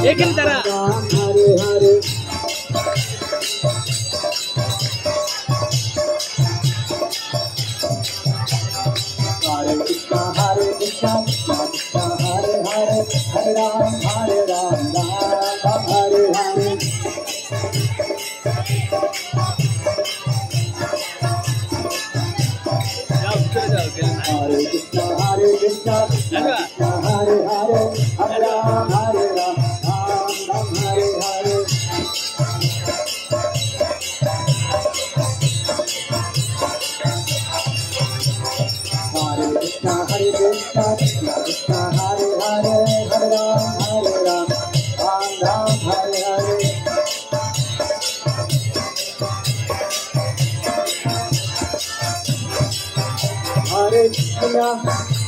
लेकिन जरा हरे हरे हरे कृष्णा कृष्णा हरे हरे हरे राम राम हरे हरे हरे कृष्णा कृष्णा हरे हरे हरे राम राम हरे हरे हरे कृष्णा कृष्णा कृष्णा हरे हरे हरे राम राम हरे हरे हरे कृष्णा